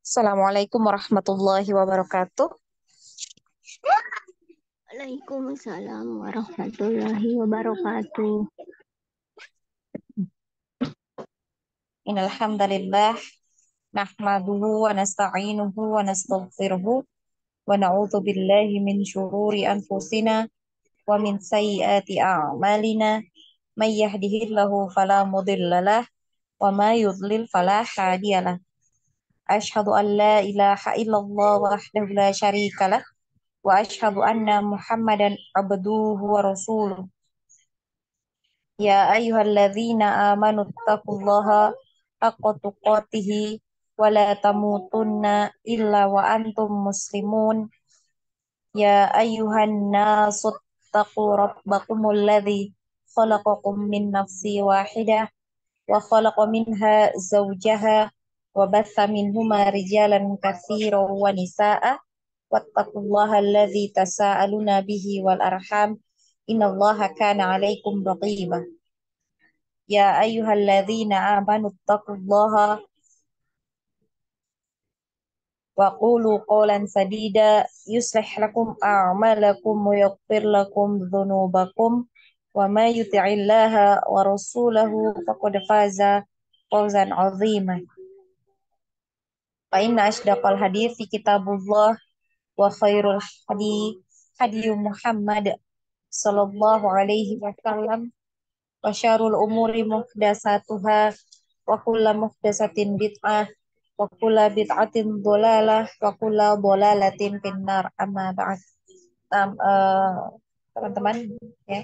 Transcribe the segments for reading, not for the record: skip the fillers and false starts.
Assalamualaikum warahmatullahi wabarakatuh. Waalaikumsalam warahmatullahi wabarakatuh. Innal hamdalillah nahmaduhu wa nasta'inuhu wa nastaghfiruhu wa na'udzu billahi min syururi anfusina wa min sayyiati a'malina. May yahdihillahu fala mudhillalah wa may yudlil fala hadiyalah. Asyhadu an la ilaha illallah wahdahu la syarikalah wa asyhadu anna Muhammadan abduhu wa rasuluh. Ya ayyuhalladzina amanu taqullaha haqqa tuqatih wa la tamutunna illa wa antum muslimun. Ya ayyuhan nasu taqu rabbakumul ladzi khalaqakum min nafsin wahidah wa khalaqa minha zawjaha wa batha minhuma rijalan katsiran wa nisaa'a wattaqullaha alladzi tasaaluna bihi wal arham innallaha kana 'alaikum raqiba. Ya ayyuhalladzina amanu taqullaha wa qulu qawlan sadida yuslih lakum a'malakum wa yaghfir lakum dzunubakum wa may yuti'illaha wa rasulahu faqad faza fawzan 'azima. Fa inna asdaqal hadithi kitabullah wa khairul hadi hadi Muhammad sallallahu alaihi wasallam wa syarrul umuri muhdatsatuha wa kullu muhdatsatin bid'ah wa kullu bid'atin dhalalah wa kullu dhalalatin finnar amma ba'd. Tam- eh, Teman-teman, ya,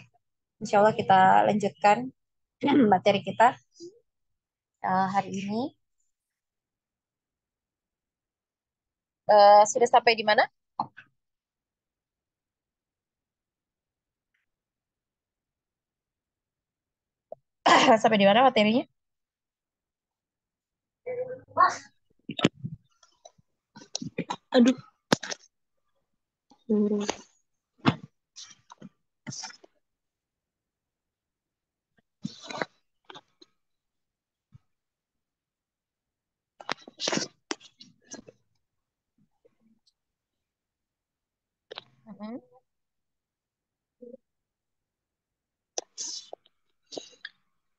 insyaallah kita lanjutkan materi kita hari ini. Sudah sampai di mana? Sampai di mana materinya? Aduh. Hmm. Mm-mm.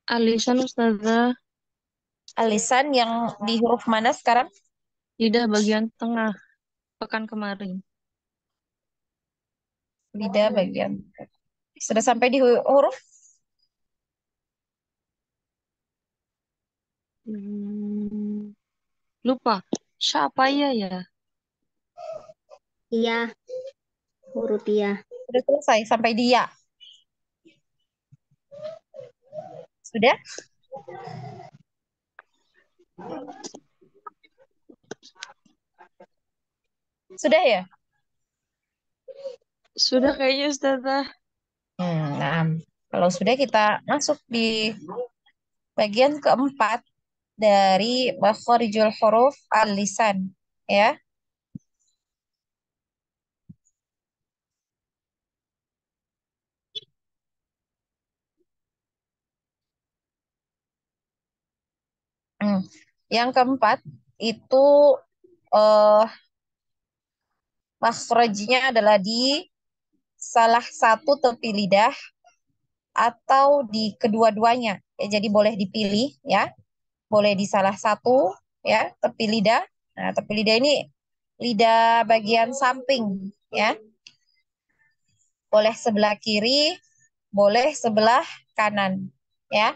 Alisan Ustazah, Alisan yang di huruf mana sekarang? lidah bagian tengah pekan kemarin. Lidah bagian. Sudah sampai di huruf? Hmm, lupa. Siapa ya? Iya, huruf iya. Sudah selesai sampai dia. Sudah? Sudah ya? Sudah kayaknya Ustazah. Nah, kalau sudah kita masuk di bagian keempat dari makharijul huruf al-lisan, ya. Hmm. Yang keempat itu eh makhrajnya adalah di salah satu tepi lidah atau di kedua-duanya. Ya, jadi boleh dipilih, ya. Boleh di salah satu, ya, tepi lidah. Nah, tepi lidah ini lidah bagian samping, ya. Boleh sebelah kiri, boleh sebelah kanan, ya.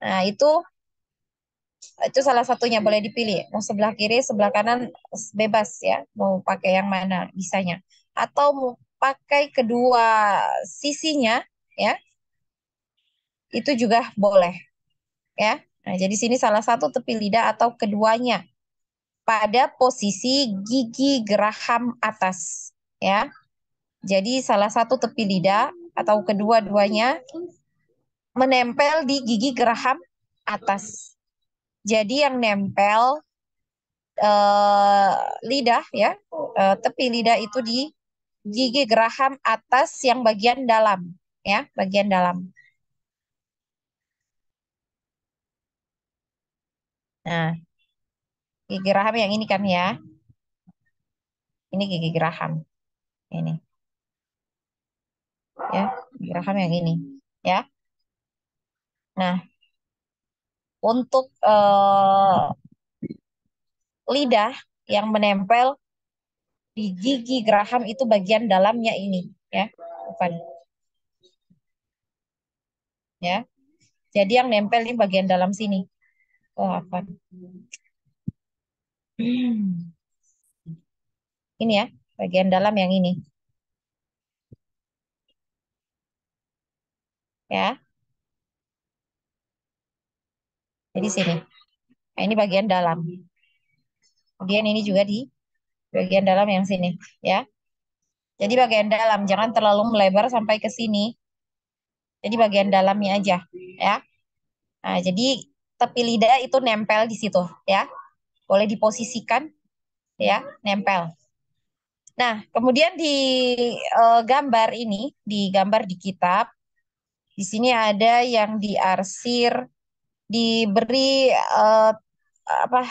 Nah, itu salah satunya boleh dipilih. Mau sebelah kiri, sebelah kanan bebas, ya. Mau pakai yang mana bisanya. Atau mau pakai kedua sisinya, ya. Itu juga boleh, ya. Nah, jadi sini salah satu tepi lidah atau keduanya pada posisi gigi geraham atas, ya. Jadi salah satu tepi lidah atau kedua-duanya menempel di gigi geraham atas. Jadi yang nempel eh, lidah, ya, tepi lidah itu di gigi geraham atas yang bagian dalam, ya, bagian dalam. Nah, Gigi geraham yang ini kan ya. Ini gigi geraham. Ini ya, gigi geraham yang ini ya. Nah, untuk lidah yang menempel di gigi geraham itu bagian dalamnya ini ya. Bukan ya. Jadi yang nempel di bagian dalam sini. Oh, apa? Ini ya, bagian dalam yang ini ya. Jadi sini. Nah, ini bagian dalam. Kemudian ini juga di bagian dalam yang sini ya. Jadi bagian dalam, jangan terlalu melebar sampai ke sini. Jadi bagian dalamnya aja ya. Nah, jadi tepi lidah itu nempel di situ ya. Boleh diposisikan ya, nempel. Nah, kemudian di gambar ini, di gambar di kitab, di sini ada yang diarsir, diberi eh, apa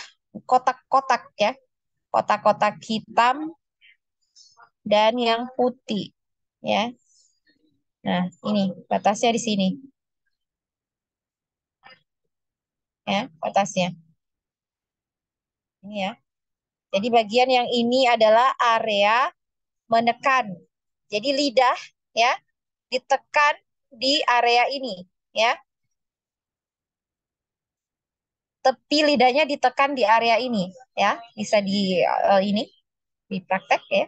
kotak-kotak ya, kotak-kotak hitam dan yang putih ya. Nah, ini batasnya di sini ya, batasnya. Ini ya. Jadi bagian yang ini adalah area menekan. Jadi lidah ya ditekan di area ini ya. Tepi lidahnya ditekan di area ini ya. Bisa di ini dipraktek ya.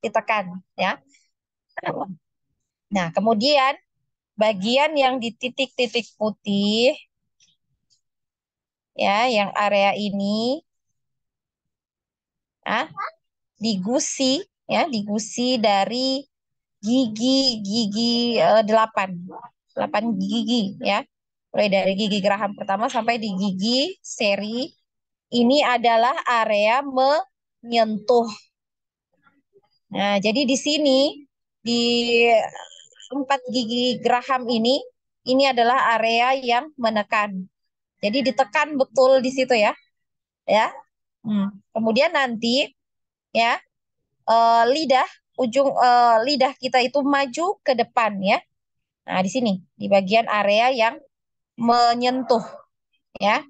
Ditekan ya. Nah, kemudian bagian yang di titik-titik putih ya, yang area ini ah digusi ya, digusi dari gigi-gigi 8 gigi ya. Mulai dari gigi geraham pertama sampai di gigi seri ini adalah area menyentuh. Nah, jadi di sini di 4 gigi geraham ini adalah area yang menekan. Jadi ditekan betul di situ ya, ya. Kemudian nanti ya lidah ujung lidah kita itu maju ke depan ya. Nah, di sini di bagian area yang menyentuh ya.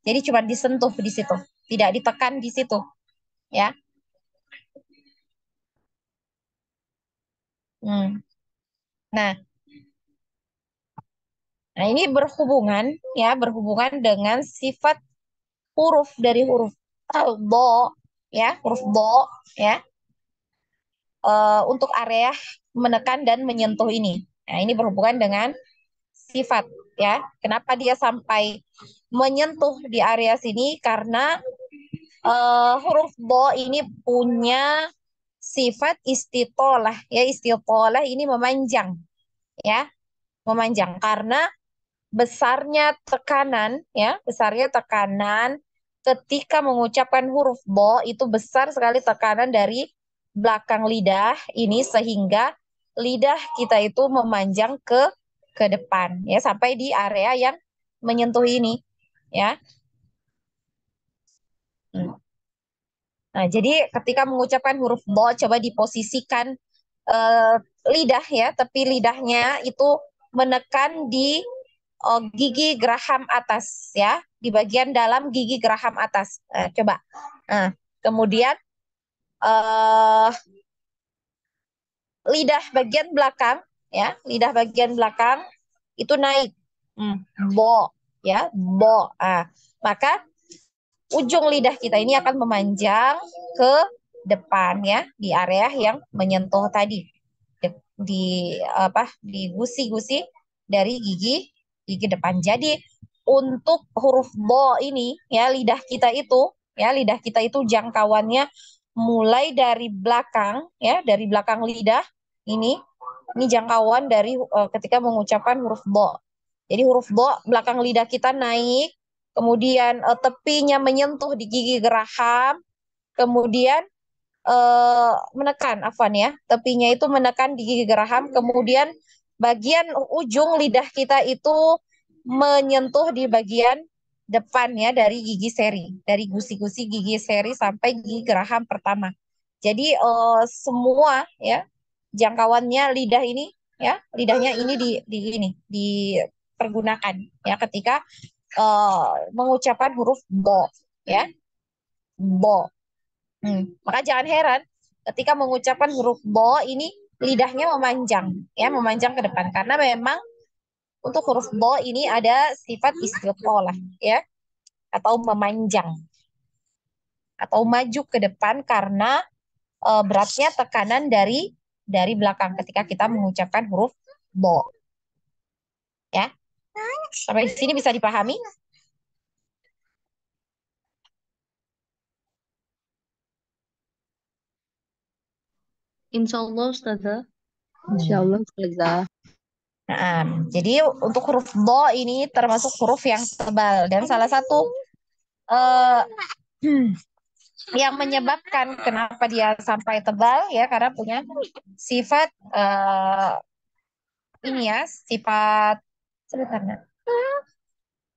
Jadi cuma disentuh di situ, tidak ditekan di situ ya. Hmm. Nah, nah ini berhubungan ya, berhubungan dengan sifat huruf dari huruf do ya, huruf do ya, untuk area menekan dan menyentuh ini. Nah, ini berhubungan dengan sifat ya. Kenapa dia sampai menyentuh di area sini? Karena huruf do ini punya sifat istitolah ya. Istitolah ini memanjang ya, memanjang karena besarnya tekanan ketika mengucapkan huruf do itu besar sekali tekanan dari belakang lidah ini sehingga lidah kita itu memanjang ke depan ya sampai di area yang menyentuh ini ya. Hmm. Nah, jadi ketika mengucapkan huruf do coba diposisikan eh, lidah ya, tepi lidahnya itu menekan di gigi geraham atas ya, di bagian dalam gigi geraham atas. Coba. Nah, kemudian eh, lidah bagian belakang ya, lidah bagian belakang itu naik. Hmm, bo ya, bo. Maka ujung lidah kita ini akan memanjang ke depan ya, di area yang menyentuh tadi. Di apa? Di gusi-gusi dari gigi depan. Jadi untuk huruf bo ini ya lidah kita itu jangkauannya mulai dari belakang ya, dari belakang lidah ini ini jangkauan dari ketika mengucapkan huruf bo. Jadi huruf bo belakang lidah kita naik, kemudian tepinya menyentuh di gigi geraham, kemudian menekan, afwan ya, tepinya itu menekan di gigi geraham, kemudian bagian ujung lidah kita itu menyentuh di bagian depannya dari gigi seri, dari gusi-gusi gigi seri sampai gigi geraham pertama. Jadi semua ya jangkauannya lidah ini ya, lidahnya ini di ini dipergunakan ya ketika mengucapkan huruf bo ya, bo. Maka jangan heran ketika mengucapkan huruf bo ini lidahnya memanjang ya, memanjang ke depan karena memang untuk huruf bo ini ada sifat istiqolah ya, atau memanjang atau maju ke depan karena beratnya tekanan dari belakang ketika kita mengucapkan huruf bo ya. Sampai sini bisa dipahami? Insya Allah, Ustazah. Insya Allah, Ustazah. Nah, jadi untuk huruf bo ini termasuk huruf yang tebal dan salah satu eh, yang menyebabkan kenapa dia sampai tebal ya karena punya sifat ini ya, sifat sebentar Nak.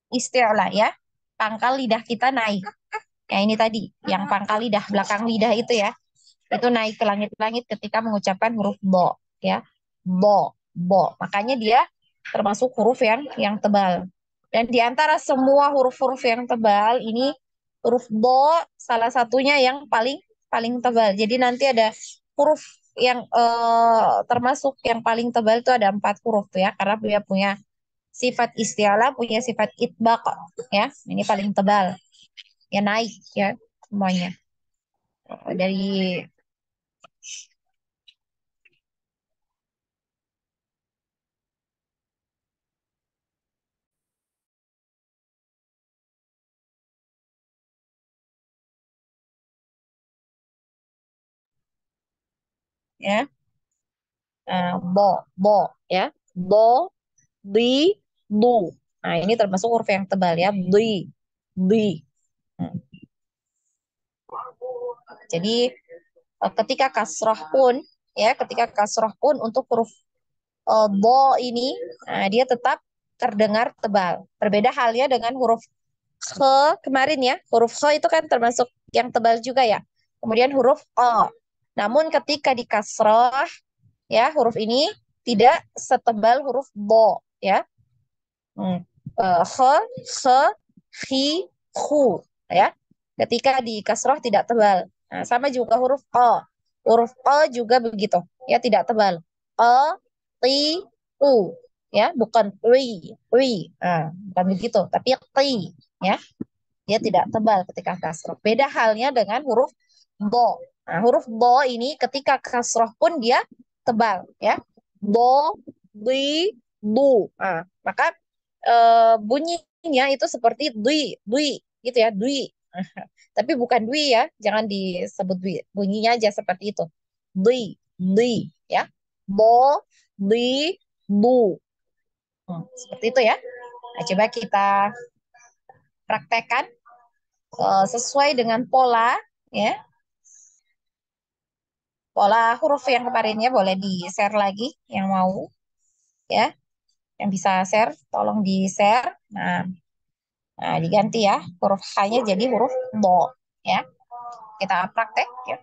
Isti'la ya. Pangkal lidah kita naik. Ya ini tadi, yang pangkal lidah, belakang lidah itu ya. Itu naik ke langit-langit ketika mengucapkan huruf bo ya. Bo, bo. Makanya dia termasuk huruf yang tebal. Dan di antara semua huruf-huruf yang tebal ini huruf bo salah satunya yang paling paling tebal. Jadi nanti ada huruf yang termasuk yang paling tebal itu ada 4 huruf ya karena dia punya sifat istiala, punya sifat itbaq ya. Ini paling tebal. Ya naik ya semuanya. Dari ya bo bo ya, bo di bu. Nah ini termasuk huruf yang tebal ya, di. Hmm. Jadi ketika kasroh pun ya, ketika kasroh pun untuk huruf bo ini dia tetap terdengar tebal. Berbeda halnya dengan huruf khe kemarin ya, huruf khe itu kan termasuk yang tebal juga ya. Kemudian huruf o. Namun ketika di kasroh ya huruf ini tidak setebal huruf bo ya. Hmm. He, he, hi, hu ya. Ketika di kasroh tidak tebal. Nah, sama juga huruf o. Huruf o juga begitu ya, tidak tebal. O, ti, u ya, bukan ri. Nah, bukan begitu, tapi ti ya. Dia tidak tebal ketika kasroh. Beda halnya dengan huruf bo. Nah, huruf bo ini ketika kasroh pun dia tebal ya. Bo, di, bu. Nah, maka bunyinya itu seperti dui gitu ya, dui. Tapi bukan dui ya, jangan disebut dui. Bunyinya aja seperti itu. Dui ya. Bo, di, bu. Seperti itu ya. Nah, coba kita praktekkan sesuai dengan pola ya. Pola huruf yang kemarinnya boleh di-share lagi yang mau ya. Yang bisa share tolong di-share. Nah, diganti ya. Huruf H-nya jadi huruf bo ya. Kita praktek ya.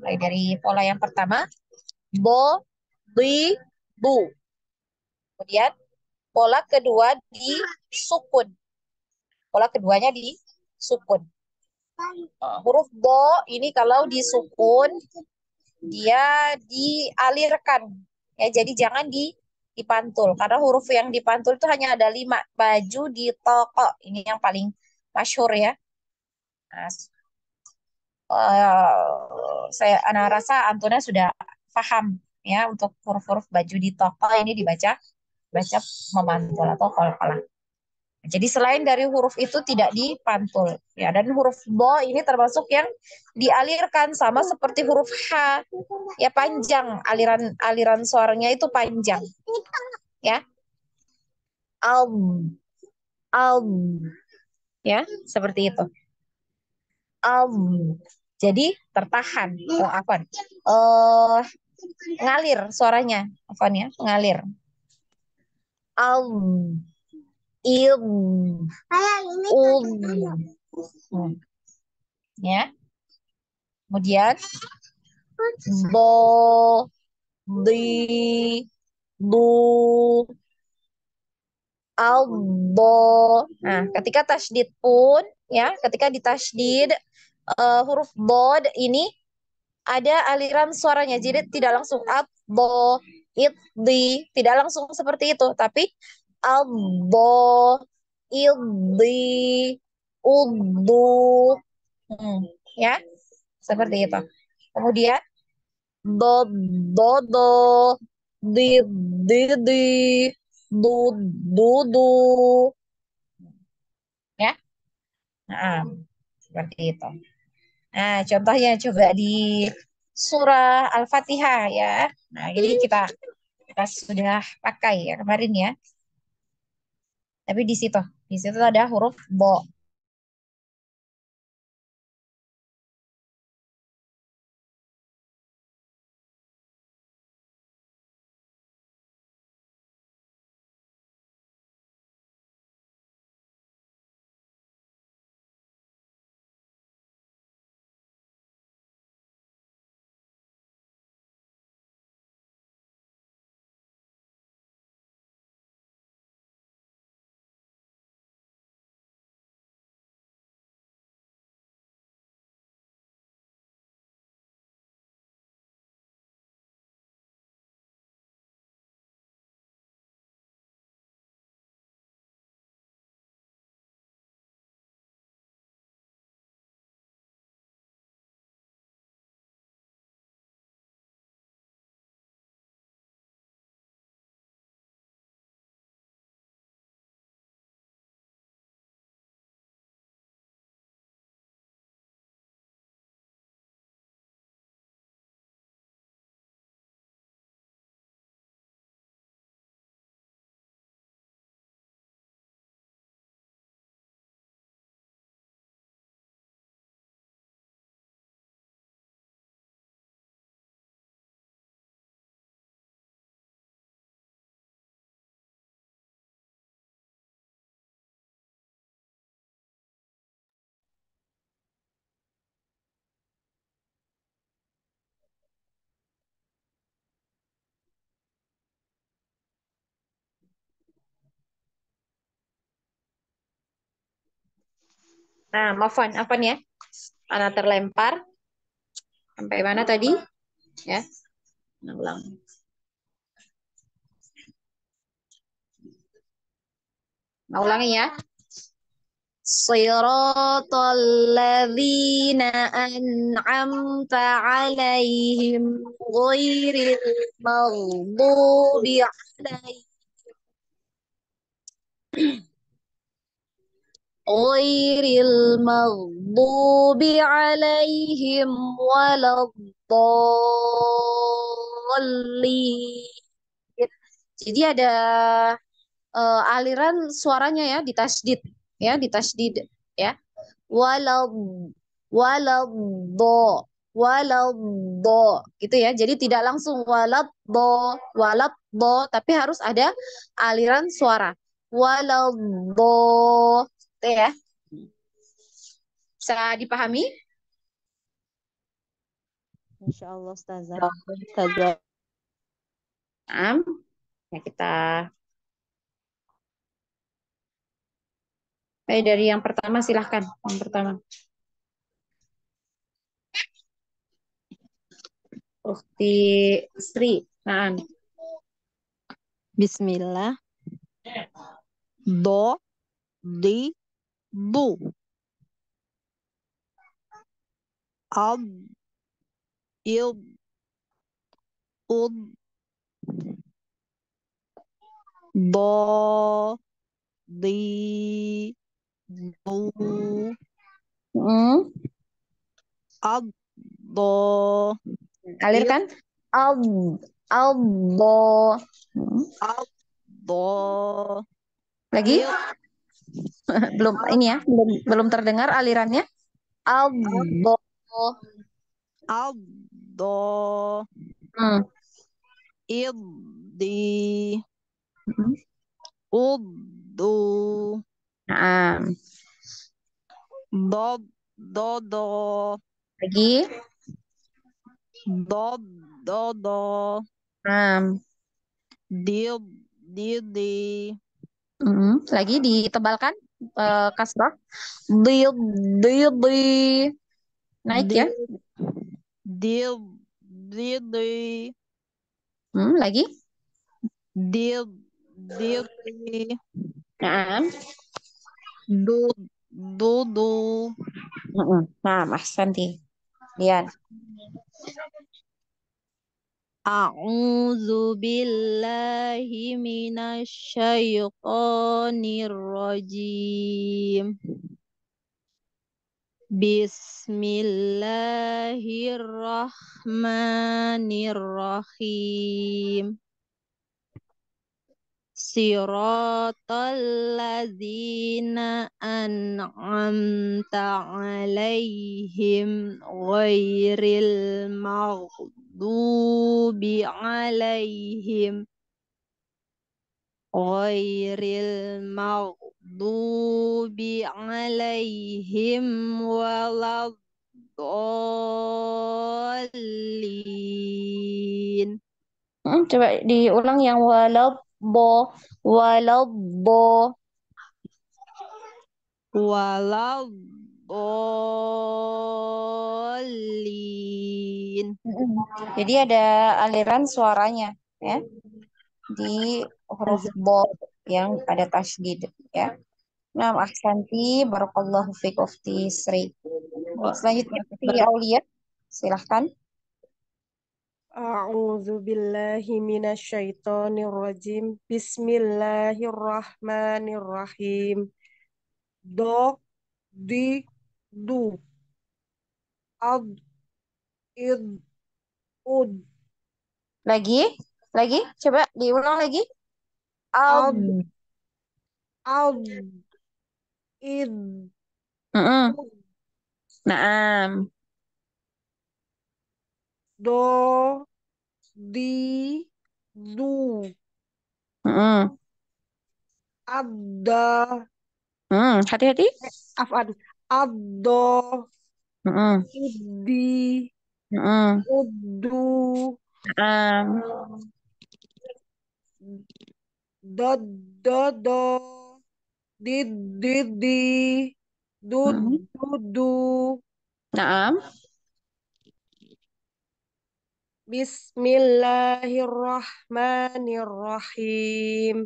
Mulai dari pola yang pertama, bo, bi, bu. Kemudian pola kedua di sukun. Pola keduanya di sukun. Huruf bo ini kalau disukun dia dialirkan ya, jadi jangan dipantul karena huruf yang dipantul itu hanya ada 5. Baju di toko ini yang paling masyhur ya. Nah, saya anak rasa Antuna sudah paham ya untuk huruf-huruf baju di toko ini dibaca baca memantul atau kol-kolah. Jadi selain dari huruf itu tidak dipantul ya, dan huruf bo ini termasuk yang dialirkan sama seperti huruf H ya, panjang aliran aliran suaranya itu panjang ya. Al al ya seperti itu. Al jadi tertahan. Oh apa? Ngalir suaranya, apa ya? Ngalir. Al id, ud. Hmm, ya. Kemudian do, di, du, aldo. Nah, ketika tasydid pun ya, ketika ditasydid huruf bod ini ada aliran suaranya. Jadi tidak langsung aldo, iddi, tidak langsung seperti itu, tapi aldo, iddi, uddu. Ya, seperti itu. Kemudian do, dodo, di, didi, du, dudu. Ya, nah, seperti itu. Nah, contohnya coba di surah Al-Fatihah ya. Nah, jadi kita sudah pakai ya kemarin ya. Tapi di situ ada huruf bo. Nah, maafan apa nih ya? Anak terlempar sampai mana tadi? Ya, ulang. Nah, ulangi ya. Siratal ladzina an'amta 'alaihim ghairil maghdubi 'alaihim ghairil maghdubi 'alaihim waladdallin. Jadi ada aliran suaranya ya di tasdid ya. Walad waladdo waladdo gitu ya. Jadi tidak langsung waladdo tapi harus ada aliran suara. Waladdo gitu ya. Bisa dipahami? Insya Allah Ustazah. Ustazah. Nah, ya kita dari yang pertama silahkan. Yang pertama. Ukti Sri. Nah, Bismillah. Do, di, du. Ab, il, ud, do, di, du. Ab, do, il, alirkan. Al, aldo. ab, do, Lagi? il, Belum ab, ini ya, belum terdengar alirannya. ab, Aldo. ab, do, Hmm. il, di, Hmm. ud, Naam. ضاد ضاد Lagi. ضاد ضاد Naam. ضد ضد Lagi ditebalkan kasrah. Did, di. Naik ya. ضد ضد Lagi. ضد ضد Naam. ضد ضد Nah, ahsanti. Lian. أعوذ بالله من الشيطان الرجيم بسم الله الرحمن الرحيم صراط الذين أنعمت عليهم غير المغضوب عليهم ولا الضالين. Coba diulang yang walabbo. ولا الضالين. Jadi ada aliran suaranya ya di huruf bo yang ada tasydid ya. Nah, ahsanti barakallahu fiik ufti Sri. Selanjutnya Ufti Aulia, silahkan. A'udzu billahi minasyaitonir rajim. Bismillahirrahmanirrahim. Do, di, du. Ad, id, ud. Lagi, coba diulang lagi. Ad, Al. ad, id, Mm-mm. ud. Naam. Do, di, du. Mm-mm. Adda, Hati-hati. afan. Addo, Mm-mm. iddi, Mm-mm. uddu. Naam. Dod, dodo. Did, didi. Dud, Mm-mm. dudu. Naam. Bismillahirrahmanirrahim.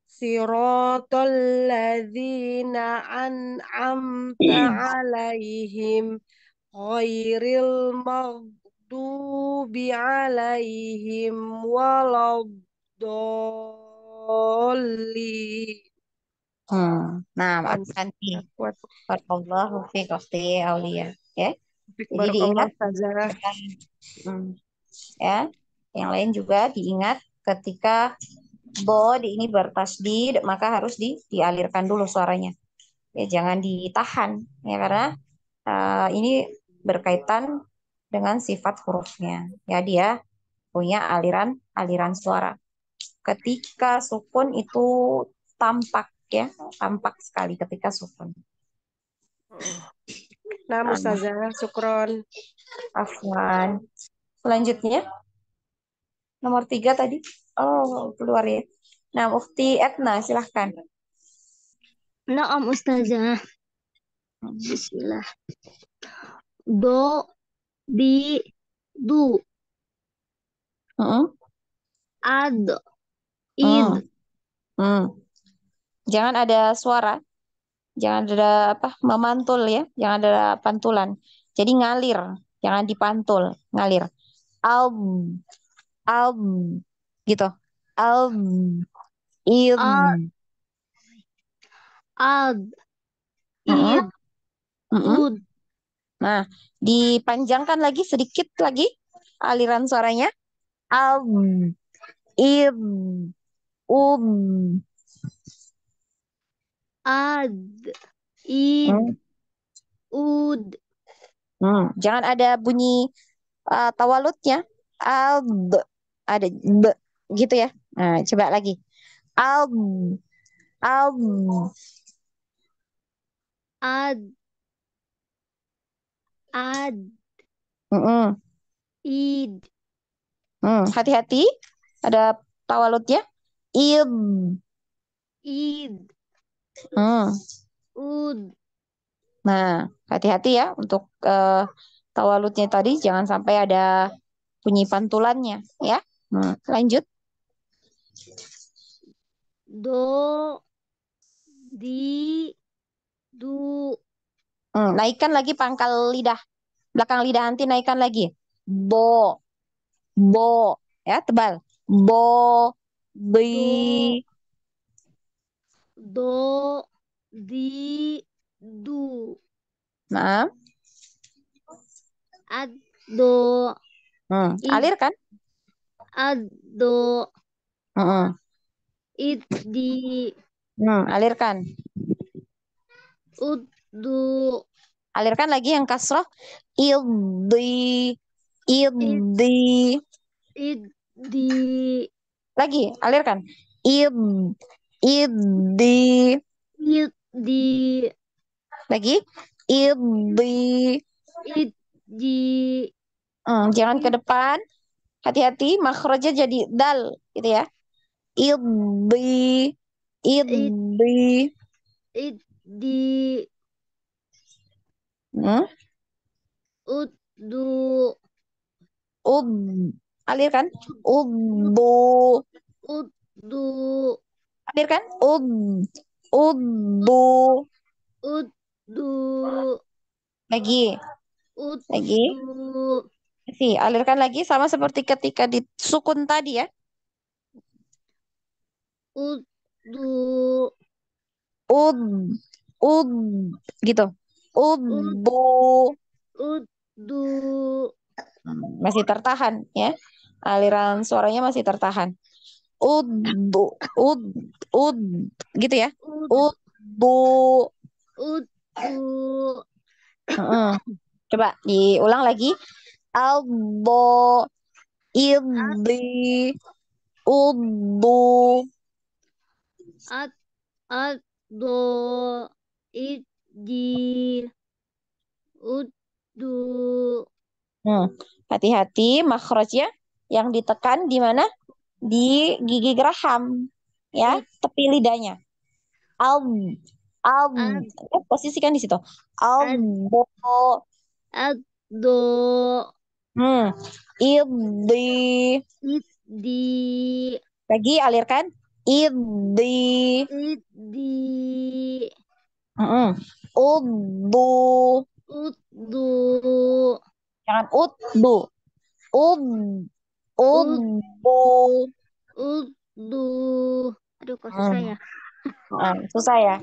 Siratal ladzina an'amta alaihim ghairil maghdubi alaihim waladdallin. Nah, Wan, ahsanti. kuat. Barakallahu fiik ufti Aulia. Ya. Jadi Barakallah diingat. Ustazah. Hmm, ya. Yang lain juga diingat ketika bo di ini bertasdid maka harus dialirkan dulu suaranya. Ya jangan ditahan ya karena ini berkaitan dengan sifat hurufnya. Ya dia punya aliran suara. Ketika sukun itu tampak ya, tampak sekali ketika sukun. Nah, Ustazah, syukron. Afwan. Selanjutnya nomor 3 tadi. Oh, keluar ya. Nah, Mufti Etna, silahkan. Naam Ustazah. Bismillah. Do, di, du. Hmm. Ad, id. Hmm. Hmm. Jangan ada suara, jangan ada apa memantul ya, jangan ada pantulan. Jadi ngalir, jangan dipantul, ngalir. Al, al, gitu. Al, id. A, ad, Mm-mm. id, Mm-mm. ud. Nah, dipanjangkan lagi sedikit lagi aliran suaranya. Al, id, Ad, id, Hmm. ud. Jangan ada bunyi tawaludnya. Alb. Ada b gitu ya. Nah, coba lagi. Alb. Ad. Ad. Ad. Mm-mm. Id. Hati-hati. Ada tawaludnya. Id. Id. Hmm. Ud. Nah, hati-hati ya untuk tawaludnya tadi. Jangan sampai ada bunyi pantulannya. Ya. Lanjut. Do. Di. Du. Naikkan lagi pangkal lidah. Belakang lidah nanti naikkan lagi. Bo. Bo. Ya, tebal. Bo. Do. Bi. Do. Di. Du. Nah. Ad. Do. Id. Alirkan. Ad. Do. Mm-mm. Id. Di. Alirkan. Ud. Du. Alirkan lagi yang kasroh. Ildi. Id. Ildi. Id. Di. Lagi, alirkan. Id. Idi. Id. Di. Lagi. Idi. Id. Di. Jangan ke depan. Hati-hati, makhrajnya jadi dal. Gitu ya. Idi. Id. Idi. Id. Di. Hmm. Ud. Du. Ud. Alirkan. Udu. Ud. Du. Alirkan. Udu. Ud. Du. Lagi. Ud. Lagi. Du. Alirkan lagi sama seperti ketika di sukun tadi ya. Ud. Du. Ud. Ud. Gitu. Ud. Udu. Ud. Du. Masih tertahan ya. Aliran suaranya masih tertahan. Udu. Ud. Ud. Gitu ya. Ud. Udu. Ud. Du. Coba diulang lagi. Albo. Ad. Idi. Udu. Ad. Ad. Do. Id. Di. Ud. Du. Hati-hati makhrajnya yang ditekan di mana? Di gigi geraham ya, Ud. tepi lidahnya. Al. Al. Ad. Posisikan di situ. Ad. Albo. Ad. Do. Idi. Id. Di. Lagi alirkan. Idi. Id. Di. Udu. Ud. Du. Jangan udu. Ud. Ud. Udu. Ud. Du. Aduh, kok susah Hmm. ya? Susah ya.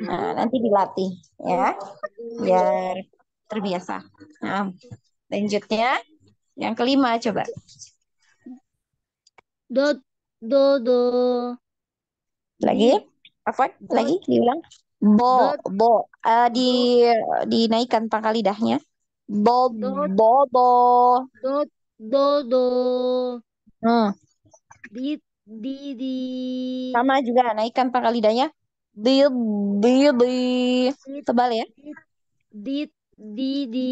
Nah, nanti dilatih ya, biar terbiasa. Nah, lanjutnya yang kelima coba. Do. Do. Do. Lagi, Di. apa? Do. Lagi diulang. Bo, Do. bo. Do. Dinaikkan pangkal lidahnya. Bo, Do. bo, bo. Do. Do. Do. Hmm. Di. Di. Di. Sama juga naikkan pangkal lidahnya. Di, di, di. Di. Tebal ya. Di. Di. Di.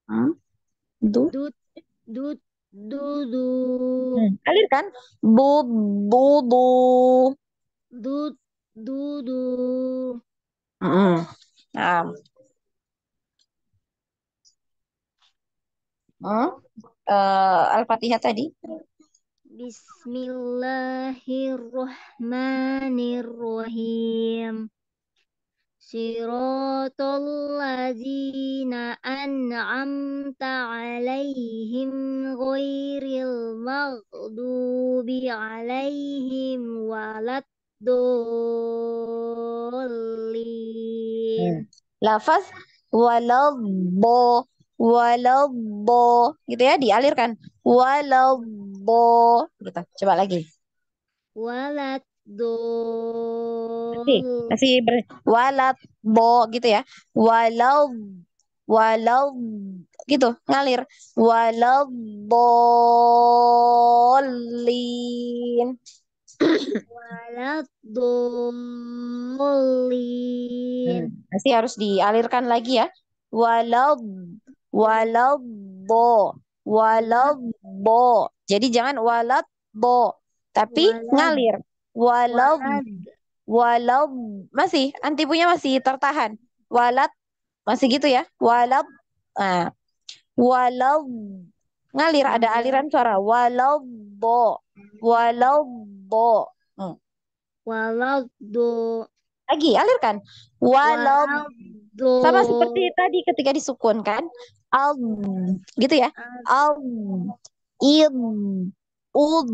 Hmm. Du. Du. Du. Du. Du. Alirkan. Bu, bu, bu. Du. Du. Du. Nah, Al-Fatihah tadi. Bismillahirrahmanirrahim. Siratal ladzina an'amta 'alaihim ghairil maghdubi 'alaihim waladdallin. Lafaz walabbo, walabbo gitu ya, dialirkan. Walabbo gitu. Coba lagi. Masih, Waladdallin. masih walabbo gitu ya. Walau, walau gitu ngalir. Walabbolin. Waladhdallin. Masih harus dialirkan lagi ya. Walad, waladdo, waladdo. Jadi jangan waladdo, tapi Walad. ngalir. Walad, Walad. walad, masih antipunya masih tertahan. Walad, masih gitu ya. Walad, nah, walad, ngalir ada aliran suara. Waladdo, waladdo. Waladdo. Lagi alirkan. Walad, Waladdo. sama seperti tadi ketika disukunkan. Al, gitu ya. Al, id, ud,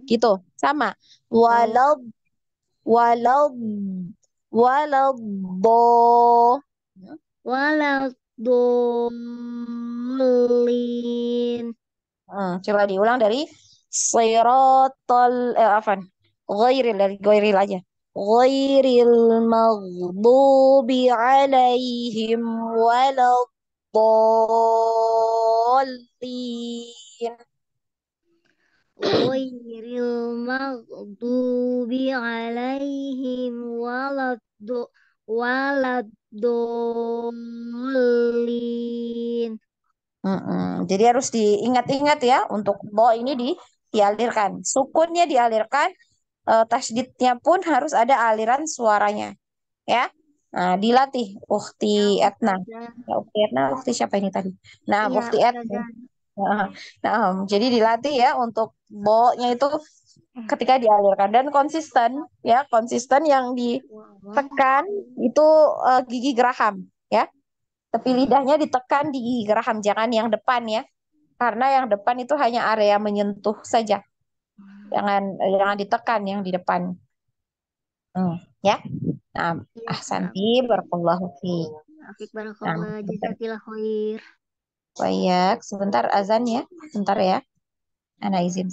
gitu. Sama. Walad, walad, waladdo. Waladhdallin. Coba diulang dari siratal afan. Ghairil dari ghairil aja. Ghairil maghdubi alaihim waladdallin. Ghairil maghdubi alaihim waladdallin. Jadi harus diingat-ingat ya untuk bo ini dialirkan. Sukunnya dialirkan, tasdidnya pun harus ada aliran suaranya ya. Nah, dilatih Ukti Ya, Etna. Ustazah. Ya, Ukti Etna, Ukti siapa ini tadi? Nah, Iya, Ukti Etna. Ustazah. Nah, jadi dilatih ya untuk bo-nya itu ketika dialirkan dan konsisten ya, konsisten yang ditekan itu gigi geraham ya. Tepi lidahnya ditekan di gigi geraham, jangan yang depan ya. Karena yang depan itu hanya area menyentuh saja. Jangan ditekan yang di depan. Ya. Nah, Iya, ahsanti barakallahu fiik. Afik Nah, barakallah, bentar. jazakillah khair. Baik, sebentar azan ya. Sebentar ya. Ana izin.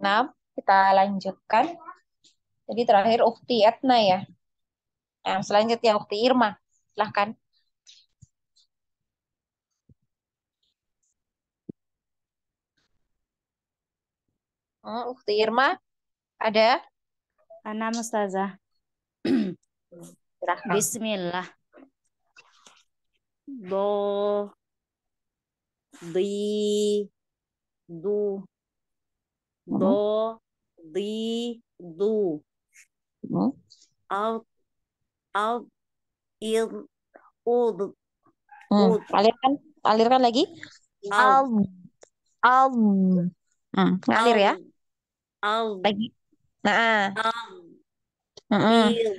Nah, kita lanjutkan. Jadi terakhir Ukti Etna ya. Nah, selanjutnya Ukti Irma. Silahkan. Ukti Irma ada? Ana Mustazah. Silahkan. Bismillah. Do, di, du, do, di, du. Hmm. Al, al, il, ud, ud, Alirkan, alirkan lagi. al, Al. Ngalir ya. al, Lagi. Nah. al, Mm-mm. il,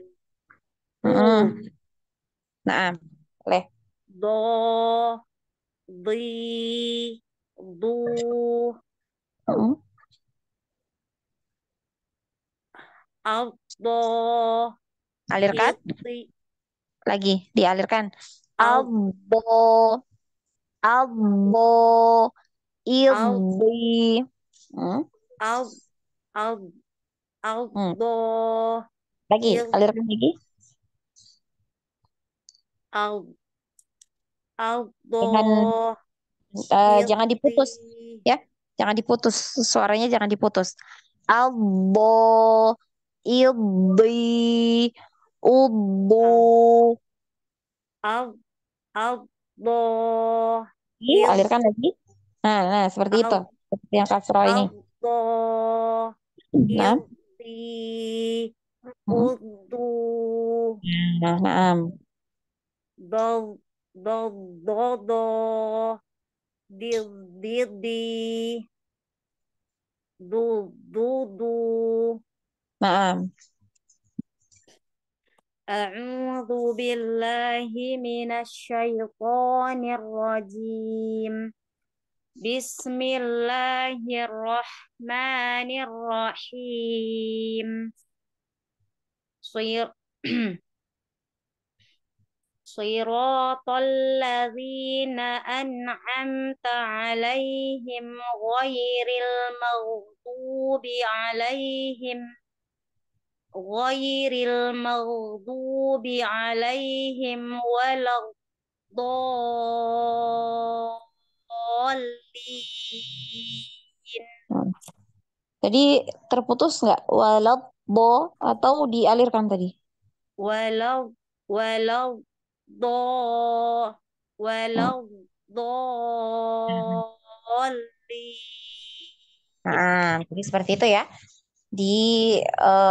Mm-mm. ud, Nah. Leh. do, di, du, Mm-mm. al, do, Alirkan. ilti, Lagi. Dialirkan. al, Albo. Albo. al, Ilbi. Hmm. al, al, al, Hmm. do, Lagi. il, Alirkan lagi. al, al, Jangan do, jangan diputus ilti, ya. Jangan diputus. Suaranya jangan diputus. Albo. Ilbi. Ubu. al, al, do, il, Alirkan lagi. Nah, seperti itu. al, Seperti yang kasroh ini. al, do, Nah, ilti, hmm. udu, Nah. do, do, do, dil, di, du. Nah. أعوذ بالله من الشيطان الرجيم بسم الله الرحمن الرحيم صير صراط الذين أنعمت عليهم غير المغضوب عليهم ولا الضالين. Tadi terputus nggak? Walau bo atau dialirkan tadi? walau walau do Hmm. walau dolin. Jadi seperti itu ya. Di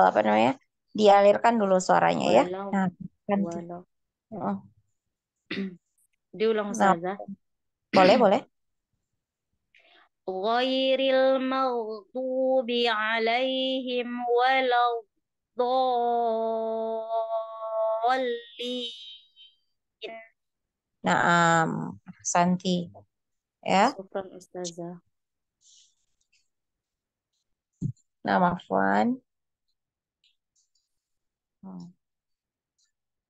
apa namanya? Dialirkan dulu suaranya ya. walau Nah, kan. walau Heeh. diulang Nah, saja. boleh. Ghairil maghdubi alaihim walau dolin. Nah, Santi ya. Syukran Ustazah. Nah, Afwan.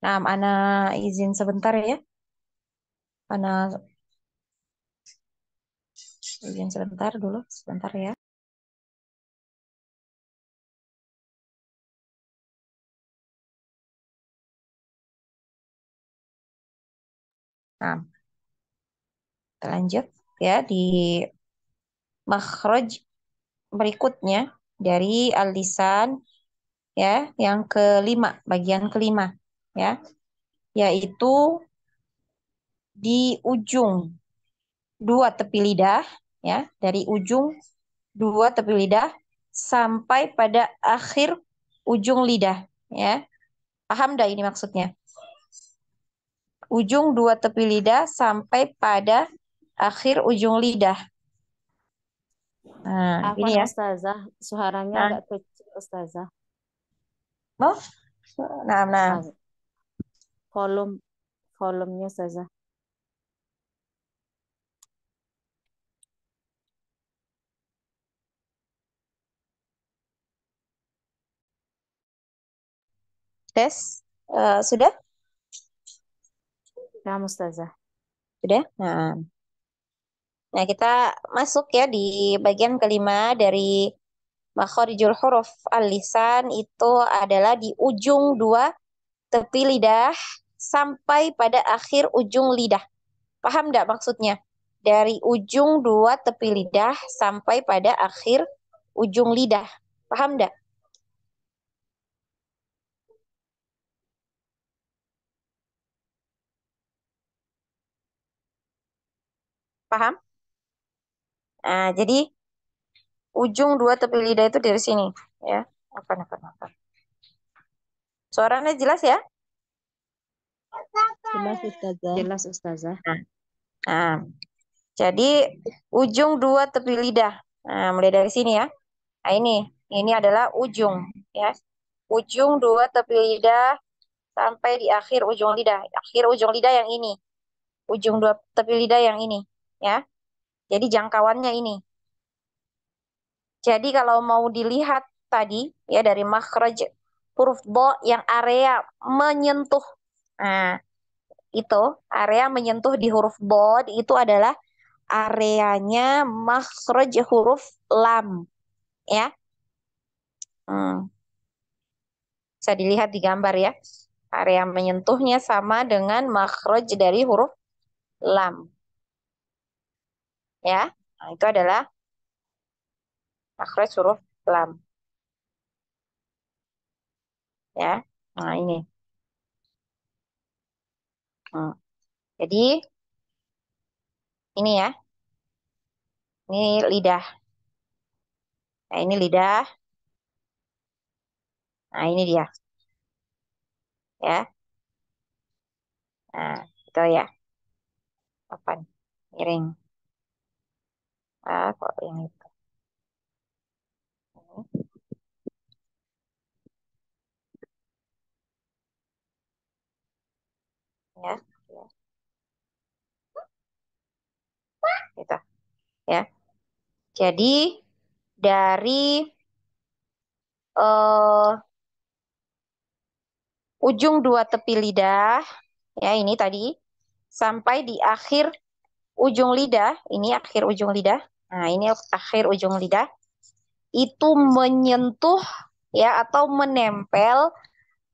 Nah, Ana izin sebentar ya. Ana izin sebentar dulu, sebentar ya. Nah, kita lanjut ya di makhraj berikutnya dari al-lisan ya, yang kelima, bagian kelima ya, yaitu di ujung dua tepi lidah ya, dari ujung dua tepi lidah sampai pada akhir ujung lidah ya. Paham dah ini maksudnya? Ujung dua tepi lidah sampai pada akhir ujung lidah. Nah, ini Afwan ya. Ustazah, suaranya Nah, agak kecil Ustazah. oh, nah. Ah, volumenya Ustazah. Tes. Sudah? Ya Ustazah. Sudah? Nah, kita masuk ya di bagian kelima dari Makharijul huruf al-lisan itu adalah di ujung dua tepi lidah sampai pada akhir ujung lidah. Paham enggak maksudnya? Dari ujung dua tepi lidah sampai pada akhir ujung lidah. Paham enggak? Paham? Nah, jadi ujung dua tepi lidah itu dari sini, ya. Apa. Suaranya jelas ya? Jelas Ustazah. Jelas Ustazah. Nah, jadi ujung dua tepi lidah. Nah, mulai dari sini ya. Nah, ini adalah ujung, ya. Ujung dua tepi lidah sampai di akhir ujung lidah. Akhir ujung lidah yang ini. Ujung dua tepi lidah yang ini, ya. Jadi jangkauannya ini. Jadi kalau mau dilihat tadi ya dari makhraj huruf bo yang area menyentuh. Nah, itu area menyentuh di huruf bod itu adalah areanya makhraj huruf lam, ya. Bisa dilihat di gambar ya. Area menyentuhnya sama dengan makhraj dari huruf lam. Ya. Nah, itu adalah makhraj huruf lam. Ya. Nah, ini. Jadi ini ya. Ini lidah. Nah, ini lidah. Nah, ini dia. Ya. Nah, itu ya. Apa? Miring. Kok ini. Ya. Gitu. Ya. Jadi dari ujung dua tepi lidah, ya ini tadi, sampai di akhir ujung lidah, ini akhir ujung lidah, nah ini akhir ujung lidah, itu menyentuh ya atau menempel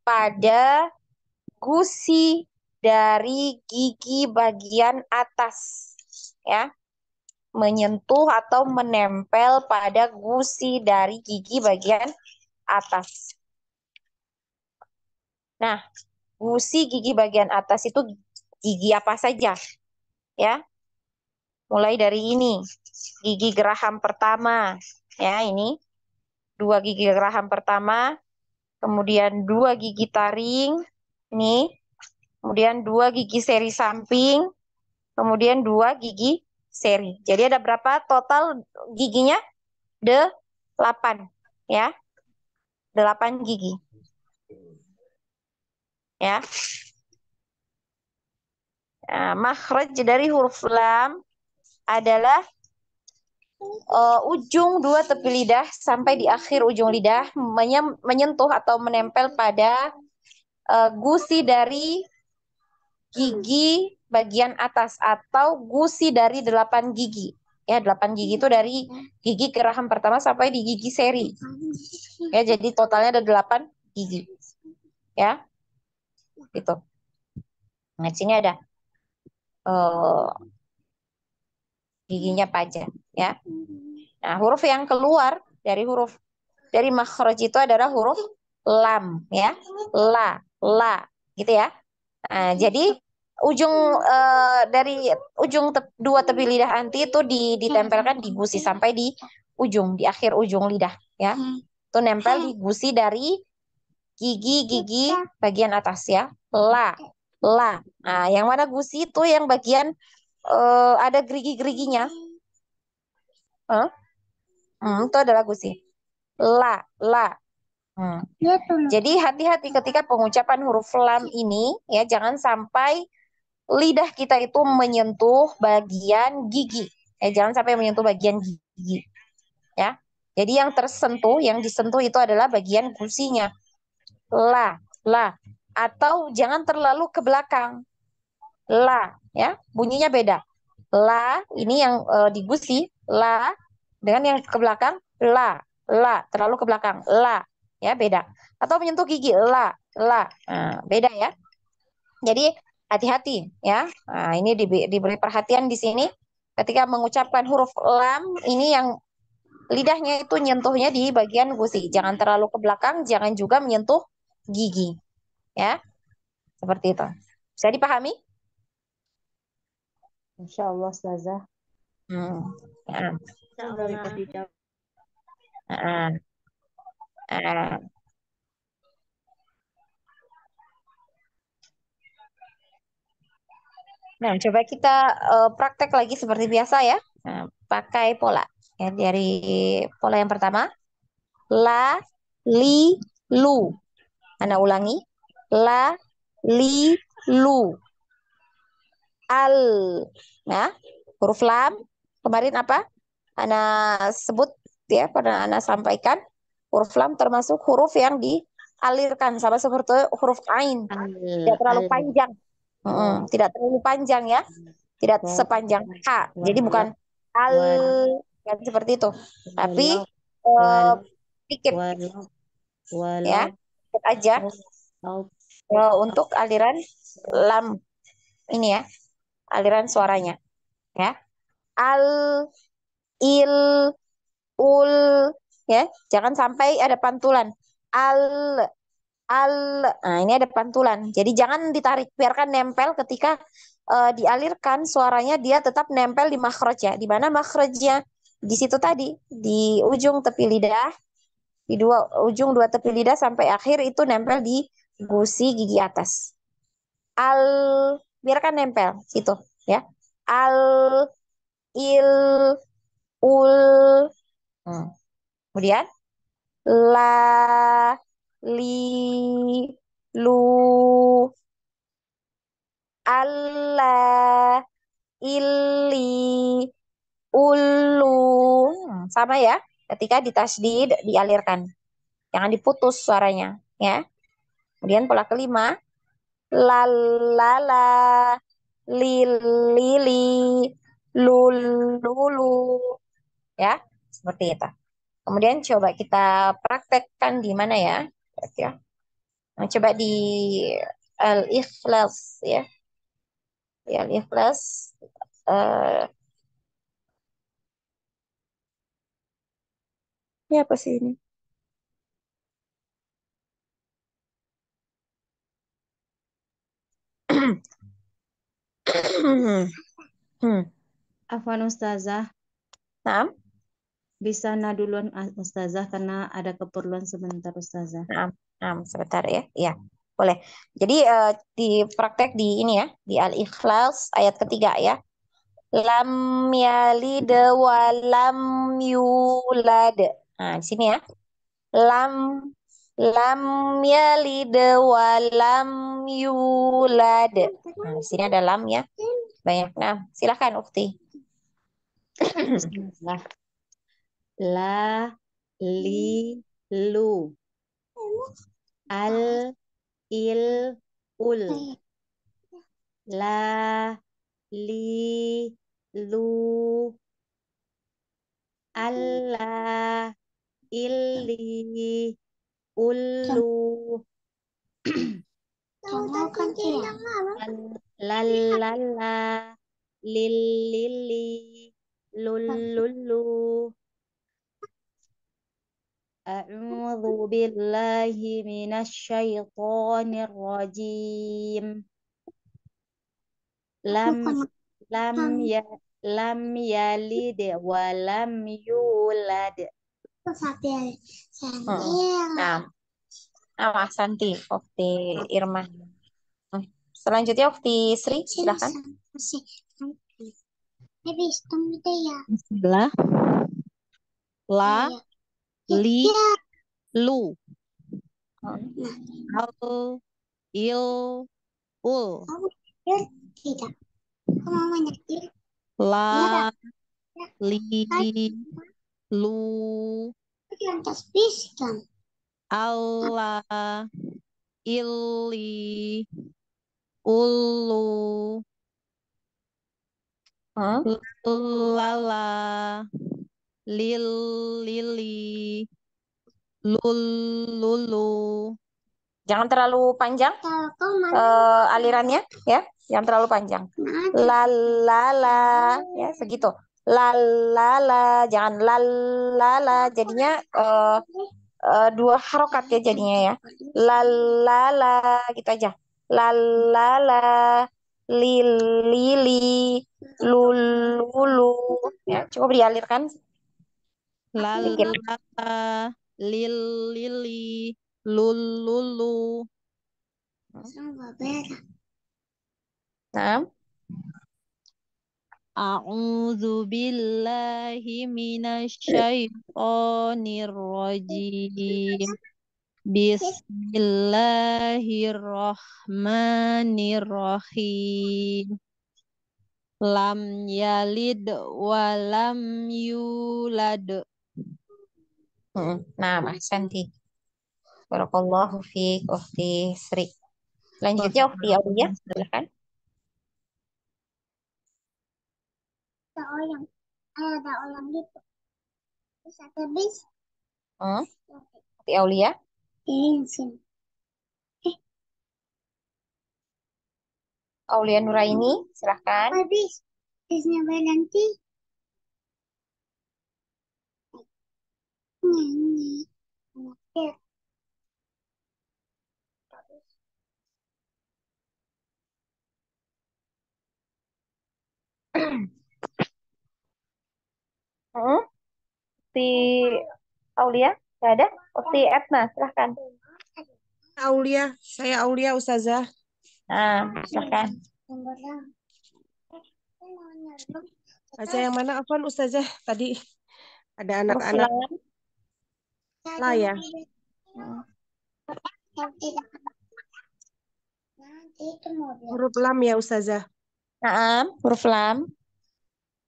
pada gusi dari gigi bagian atas, ya, menyentuh atau menempel pada gusi dari gigi bagian atas. Nah, gusi gigi bagian atas itu gigi apa saja? Ya. Mulai dari ini, gigi geraham pertama. Ya, ini. Dua gigi geraham pertama, kemudian dua gigi taring, ini. Kemudian dua gigi seri samping, kemudian dua gigi seri. Jadi ada berapa total giginya? 8. Ya. 8 gigi. Ya. Nah, makhraj dari huruf lam adalah ujung dua tepi lidah sampai di akhir ujung lidah menyentuh atau menempel pada gusi dari gigi bagian atas atau gusi dari 8 gigi. Ya, 8 gigi itu dari gigi geraham pertama sampai di gigi seri. Ya, jadi totalnya ada 8 gigi. Ya. Gitu. Nah, sini ada giginya apa aja, ya. Nah, huruf yang keluar dari makhraj itu adalah huruf lam, ya. La, gitu ya. Nah, jadi ujung dari ujung dua tepi lidah anti itu ditempelkan di gusi sampai di ujung, di akhir ujung lidah, ya. Itu nempel di gusi dari gigi bagian atas, ya. La. Nah, yang mana gusi itu yang bagian ada gerigi-geriginya. Itu adalah gusi. La. Jadi hati-hati ketika pengucapan huruf lam ini, ya, jangan sampai lidah kita itu menyentuh bagian gigi. Jangan sampai menyentuh bagian gigi. Ya. Jadi yang disentuh itu adalah bagian gusinya. La. Atau jangan terlalu ke belakang. La, ya. Bunyinya beda. La, ini yang di gusi, la, dengan yang ke belakang, la. La, terlalu ke belakang. La, ya beda. Atau menyentuh gigi, la. Nah, beda ya. Jadi hati-hati ya. Nah, ini diberi perhatian di sini ketika mengucapkan huruf lam ini yang lidahnya itu nyentuhnya di bagian gusi. Jangan terlalu ke belakang, jangan juga menyentuh gigi. Ya, seperti itu. Bisa dipahami? Insya Allah Ustazah. Hmm. Ya. Allah. Ah, ah. Nah, coba kita praktek lagi seperti biasa ya. Nah, pakai pola. Ya, dari pola yang pertama, la, li, lu. Ana ulangi, la, li, lu. Al. Nah, huruf lam kemarin apa? Ana sebut ya, pernah Ana sampaikan. Huruf lam termasuk huruf yang dialirkan sama seperti huruf ain. Tidak terlalu Al panjang. Tidak terlalu panjang ya. Tidak wa sepanjang H. Jadi bukan wal al wal kan seperti itu. Tapi walau eh, walau sedikit walau ya, walau sedikit aja au untuk aliran lam ini ya, aliran suaranya ya. Al, il, ul ya. Jangan sampai ada pantulan. Al, al. Nah, ini ada pantulan. Jadi jangan ditarik, biarkan nempel ketika dialirkan suaranya dia tetap nempel di makhraj ya. Di mana makhrajnya? Di situ tadi, di ujung tepi lidah, di ujung dua tepi lidah sampai akhir itu nempel di gusi gigi atas. Al, biarkan nempel situ ya. Al, il, ul. Kemudian la, li, lu, alla, illi, ulu. Sama ya. Ketika ditasdid dialirkan. Jangan diputus suaranya ya. Kemudian pola kelima, lalala, lili, lulu. Ya, seperti itu. Kemudian coba kita praktekkan di mana ya? Ya. Nah, coba di Al-Ikhlas ya. Di Al-Ikhlas. eh ini apa sih ini? Afwan Ustazah, Nah, bisa duluan Ustazah karena ada keperluan sebentar Ustazah. sebentar ya. Iya, boleh. Jadi dipraktek di ini ya, di Al-Ikhlas ayat ketiga ya. Lam yalid wa lam yulad. Nah, di sini ya. Lam lam yalid wa lam yulad. Nah, di sini ada lam ya. Banyak. Nah, silakan Ukti. Bismillah. La, li, lu. Al, il, ul. La, li, lu. Alla, illi, ulu. Lalala, lillili, lullulu. A'udzu billahi minasyaitonir rajim. Lam lam ya lam yalid wa lam yulad. Nah, Santi, Ukti Irma. Selanjutnya Ukti Sri, silakan. Bismillah. La, li, lu. Al, il, ul. La, li, lu. Allah, illi, ulu. Lala, lili, lulu, Jangan terlalu panjang alirannya ya. Jangan terlalu panjang. La la la ya segitu. La la la, jangan la la la. Jadinya dua harokat ya jadinya ya. La la la gitu aja. La la la, li li li, lu lu lu. Ya, cukup dialirkan sedikit. lalala, lili, lulu. Nah, A'udzu billahi minasyaitonir rajim. Bismillahirrahmanirrahim. Lam yalid walam yulad. nah, Santi. Barakallahu fiik, Ukhti Sri. Selanjutnya Ukhti Aulia, silakan. Ukhti Aulia. Aulia Nuraini, silakan. Ukhti Aulia, nggak ada? Ukhti Etna, silakan. Aulia, saya Aulia Ustazah. Nah, silakan. Baca yang mana Afwan Ustazah? Tadi ada Huruf anak-anak lam. lah ya. Huruf lam ya Ustazah. Naam, huruf lam.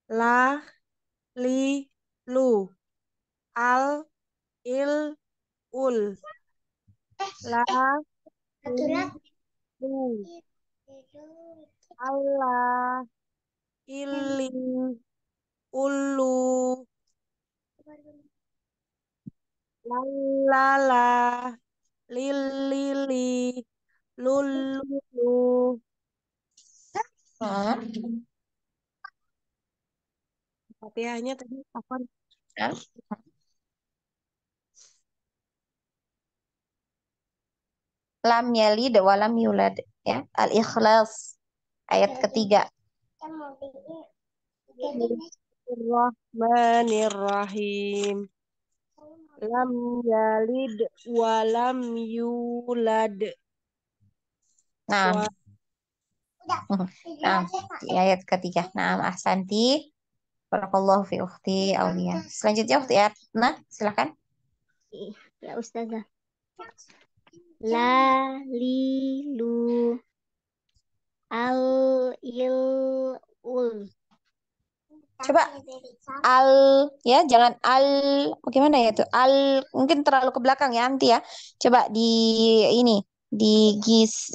La, li, lu. Al, il, ul. La, li, lu. Allah, ili, ulu. Lalala, lilili, lulu. Fatihahnya tadi apa? Nah. Lam yalid wa lam yulad ya. Al-Ikhlas ayat ketiga. Bismillahirrahmanirrahim. Lam yalid wa lam yulad. Nah, Wa nah, di ayat ketiga. Nah, ahsanti. Barakallahu fi ukhti Aulia. Selanjutnya ukhti Etna, silakan. Ya Ustazah. La, li, lu, al, il, ul. Coba al ya, jangan al bagaimana ya itu? Al mungkin terlalu ke belakang ya nanti ya. Coba di ini di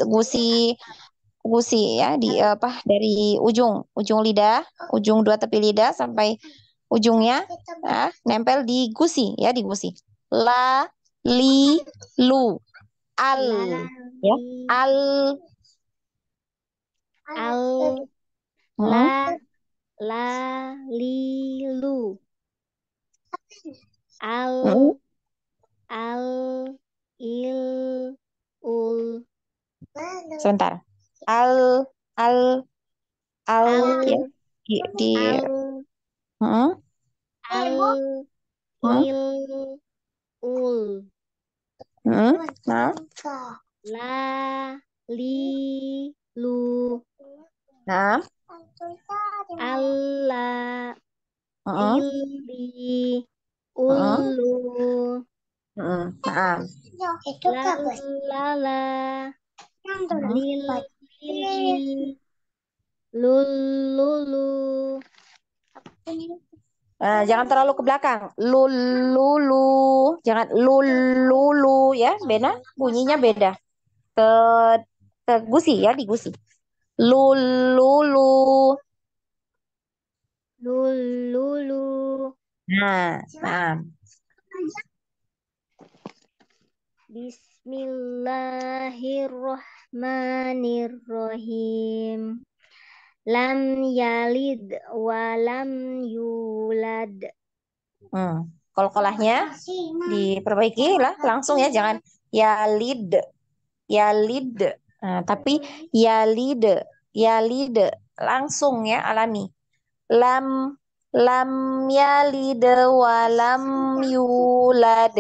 gusi gusi ya di apa dari ujung lidah, ujung dua tepi lidah sampai ujungnya ya, nempel di gusi ya di gusi. La li lu al La, ya li, al al, la, la, li, lu. Al, al, il, ul. sebentar al al al Al, ya di al, hmm, al, hmm, il, ul. nah La, li, lu. nah Allah, hmm, ili, hmm, ulu. nah Lalala, lil, lili, lulu. Jangan terlalu ke belakang. Lulu, jangan lulu ya, beda bunyinya beda. Ke ke gusi ya, di gusi. Lulu. Lulu. Nah, nah. Bismillahirrahmanirrahim. Lam yalid wa lam yulad. Kolkolahnya diperbaiki lah langsung ya, jangan yalid, yalid. Nah, tapi yalid, yalid langsung ya, alami. Lam yalid wa lam yulad.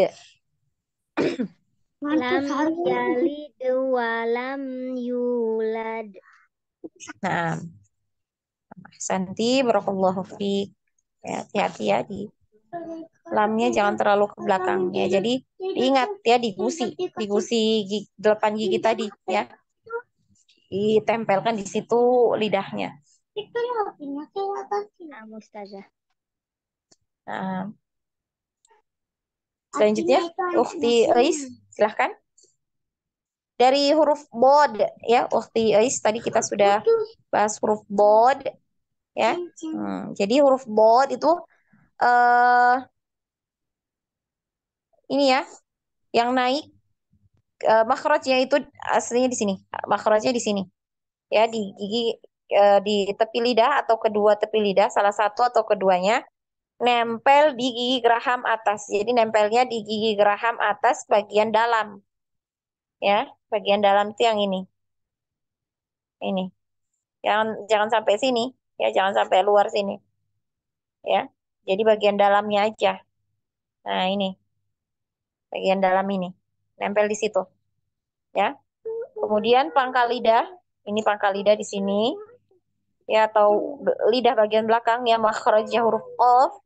Lam yalid wa lam yulad. Nah, Santi, barakallahu fiik. Ya, hati-hati ya di lamnya jangan terlalu ke belakang ya. Jadi diingat ya, digusi gigi, 8 gigi tadi ya. Ditempelkan di situ lidahnya. Nah, Ustazah. Nah, selanjutnya Ukhti Ais, silahkan. Dari huruf bod ya, Ukhti Ais, tadi kita sudah bahas huruf bod ya. Jadi huruf bod itu ini ya, yang naik makhrajnya itu aslinya di sini. Makhrajnya di sini. Ya, di gigi di tepi lidah atau kedua tepi lidah, salah satu atau keduanya, nempel di gigi geraham atas. Jadi nempelnya di gigi geraham atas bagian dalam. Ya, bagian dalam itu yang ini. Ini. Jangan sampai sini, ya, jangan sampai luar sini. Ya. Jadi bagian dalamnya aja. Nah, ini. Bagian dalam ini. Nempel di situ. Ya. Kemudian pangkal lidah, ini pangkal lidah di sini. Ya, atau lidah bagian belakang ya, makhrajnya huruf qaf.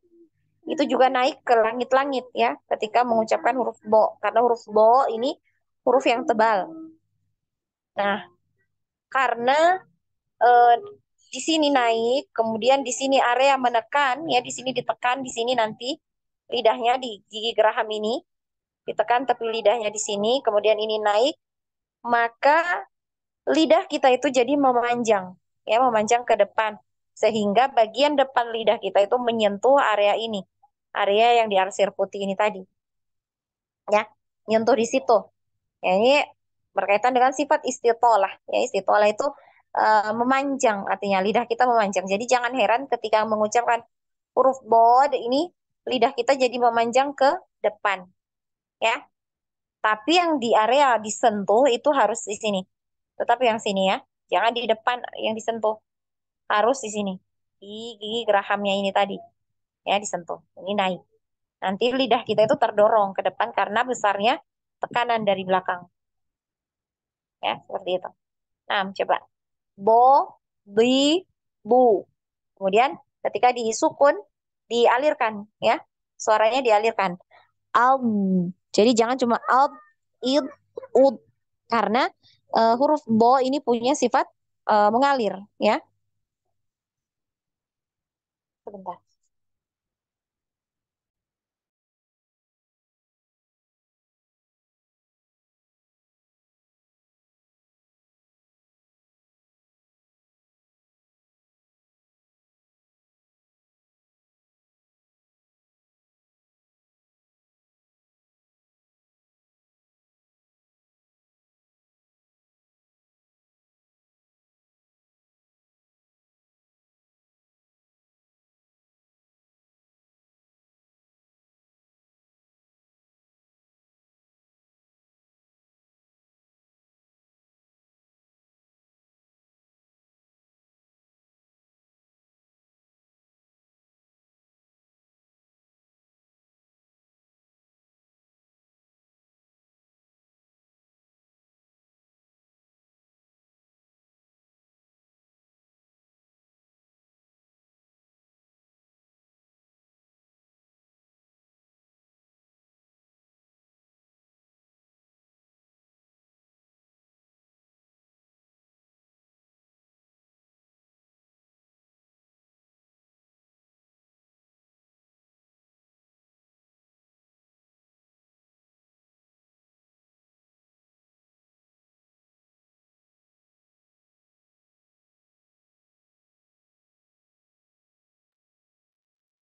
Itu juga naik ke langit-langit ya ketika mengucapkan huruf bo, karena huruf bo ini huruf yang tebal. Nah, karena di sini naik, kemudian di sini area menekan ya, di sini ditekan, di sini nanti lidahnya di gigi geraham ini ditekan tepi lidahnya di sini, kemudian ini naik, maka lidah kita itu jadi memanjang ya, memanjang ke depan sehingga bagian depan lidah kita itu menyentuh area ini, area yang diarsir putih ini tadi. Ya, nyentuh di situ. Ya, ini berkaitan dengan sifat istitolah. Ya, istitolah itu memanjang, artinya lidah kita memanjang. Jadi jangan heran ketika mengucapkan huruf bod ini lidah kita jadi memanjang ke depan. Ya. Tapi yang di area disentuh itu harus di sini. Tetapi yang sini ya, jangan di depan yang disentuh. Harus di sini. Di gigi gerahamnya ini tadi. Ya, disentuh. Ini naik. Nanti lidah kita itu terdorong ke depan karena besarnya tekanan dari belakang. Ya, seperti itu. Nah, coba. Bo, bi, bu. Kemudian ketika disukun, dialirkan. Ya, suaranya dialirkan. Al. Jadi jangan cuma al, id, ud. Karena huruf bo ini punya sifat mengalir. Ya, sebentar.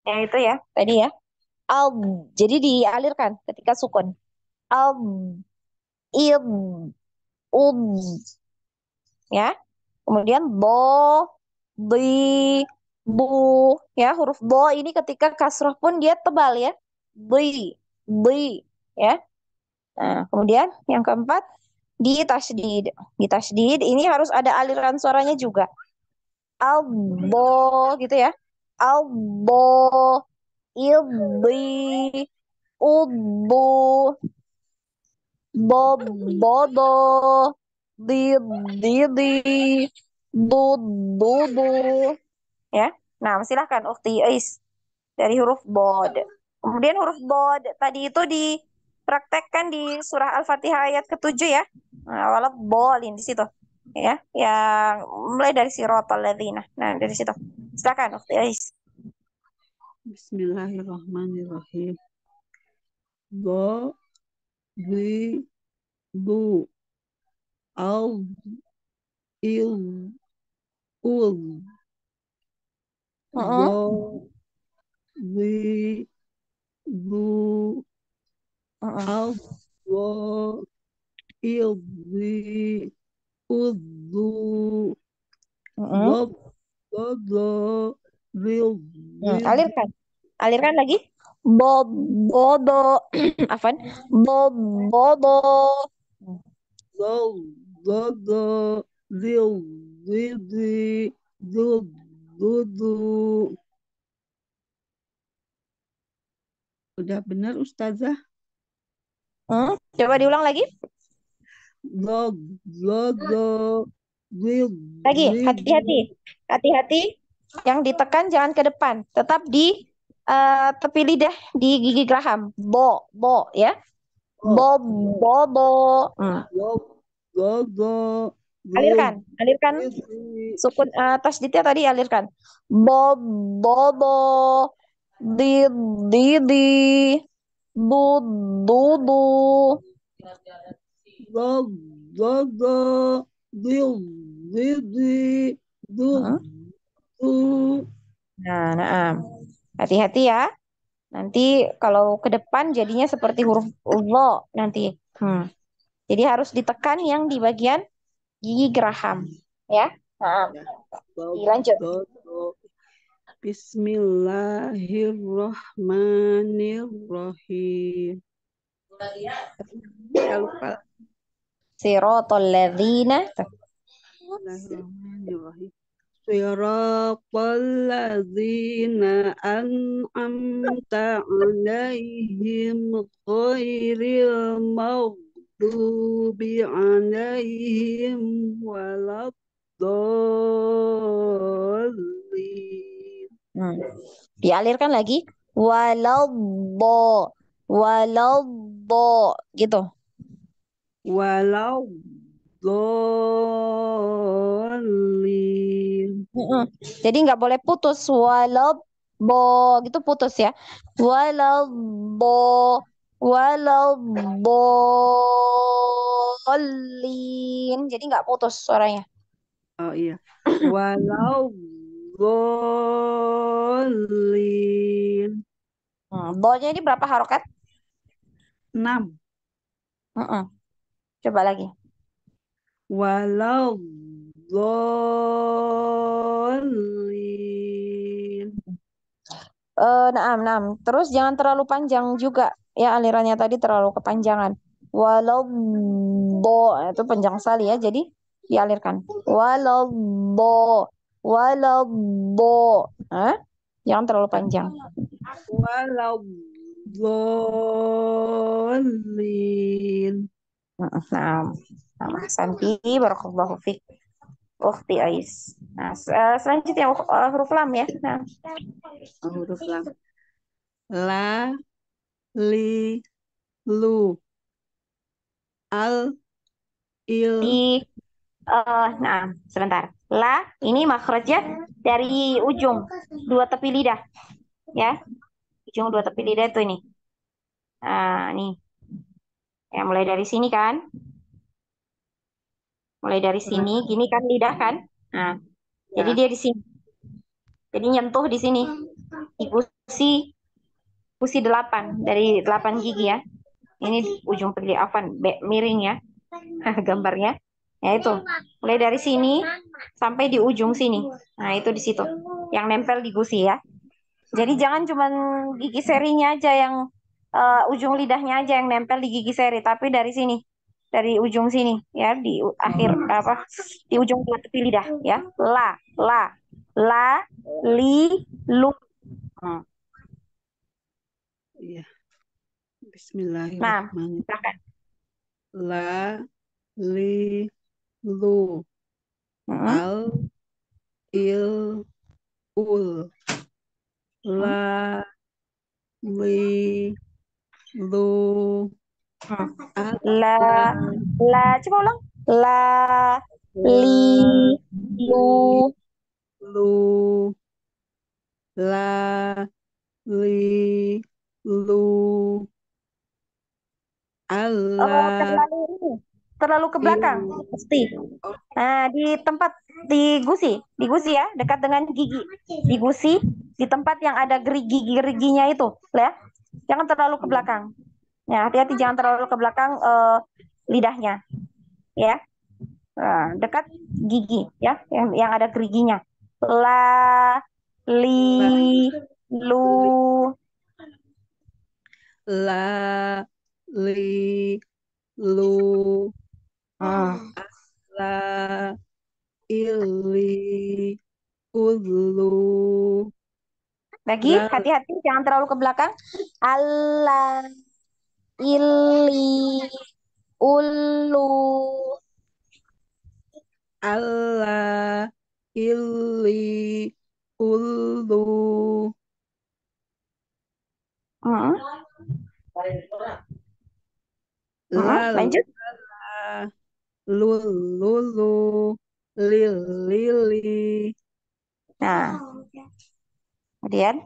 Yang itu ya, tadi ya. Al. Jadi dialirkan ketika sukun. Al. id, ud, ya. Kemudian bo, di, bu, ya. Huruf bo ini ketika kasroh pun dia tebal ya. Di, ya. Nah, kemudian yang keempat di tasdid. Di tasdid ini harus ada aliran suaranya juga. Albo gitu ya. Albo, ilbi, ubu, bobo, di, dudu, ya. Nah, silahkan Ukti Ais dari huruf bod. Kemudian huruf bod tadi itu dipraktekkan di surah Al-Fatihah ayat ke-7 ya. Nah, walau bolin di situ. Ya, yang mulai dari siratal ladzina. Nah, dari situ. Silakan Ukti Ais. Bismillahirrahmanirrahim. Do, di, du, al, il, ul. Mm-mm. Do, di, du, Mm-mm. al, do, il, di, udu, Mm-mm. do, do, dil, di, Alirkan. Alirkan lagi. Bobo. Afan. Bobo. do, dil, di, du. Udah benar Ustazah? Coba diulang lagi. Log, will, Lagi. Hati-hati. Hati-hati. Yang ditekan jangan ke depan. Tetap di tepi lidah di gigi geraham. Bo, ya. Bobo. log, will, Alirkan sukun tasdidnya tadi alirkan. Bobo, di, di, du. log, will, di, Hmm. du. Nah, hati-hati ya. Nanti kalau ke depan jadinya seperti huruf lo nanti. Jadi harus ditekan yang di bagian gigi geraham, ya. Nah, Log, dilanjut. Bismillahirrahmanirrahim. Saya lupa. Siratal ladzina. Bismillahirrahmanirrahim. Siratal ladzina an'amta 'alaihim ghairil maghdubi 'alaihim waladdallin. Dialirkan lagi. Walabbo. Gitu. Waladdallin. Jadi nggak boleh putus. Walabbo gitu putus ya. Waladdallin. Jadi nggak putus suaranya. Oh iya. Waladdallin. Bo-nya ini berapa harokat? 6. Coba lagi. Waladdallin. Naam. Terus jangan terlalu panjang juga ya alirannya tadi terlalu kepanjangan. Walau bo itu panjang sekali ya. Jadi dialirkan. Walau bo. Jangan terlalu panjang. Waladdallin. Naam. Santi barakallahu fiik. Ukhti Ais. Nah, selanjutnya huruf lam ya. Nah. Huruf lam. La, li, lu. Al, il. Nah, sebentar. La, ini makhrajnya dari ujung dua tepi lidah, ya. Ujung dua tepi lidah itu ini. Nah, nih. Ya, mulai dari sini kan. Mulai dari sini, gini kan lidah kan. Nah, jadi dia di sini. Jadi nyentuh di sini. Di gusi 8 dari 8 gigi ya. Ini ujung pili afan, miring ya gambarnya. Ya itu, mulai dari sini sampai di ujung sini. Nah itu di situ, yang nempel di gusi ya. Jadi jangan cuma gigi serinya aja yang ujung lidahnya aja yang nempel di gigi seri, tapi dari sini, dari ujung sini ya, di akhir apa, di ujung tepi lidah ya. La, li, lu. Hmm. Iya. Nah, Bismillahirrahmanirrahim. silakan. La, li, lu, Hmm. al, il, ul. La, li, lu, Hmm. al, La, coba ulang. La, li, la, lu. li, lu, la, li, lu, Allah, Terlalu ke belakang, il. pasti. Oh, Nah, di tempat di gusi ya, dekat dengan gigi, di gusi, di tempat yang ada gigi-giginya itu, ya. Jangan terlalu ke belakang. Ya, hati-hati jangan terlalu ke belakang lidahnya, ya. Nah, dekat gigi, ya, yang ada geriginya. La, la, li, li, lu. la, li, lu, Hmm. la, ili, ulu, Lagi, la, hati-hati jangan terlalu ke belakang. Allah, ili, ulu. Allah, ili, ulu, Hmm. Lanjut. la, lulu, lili, Nah, kemudian.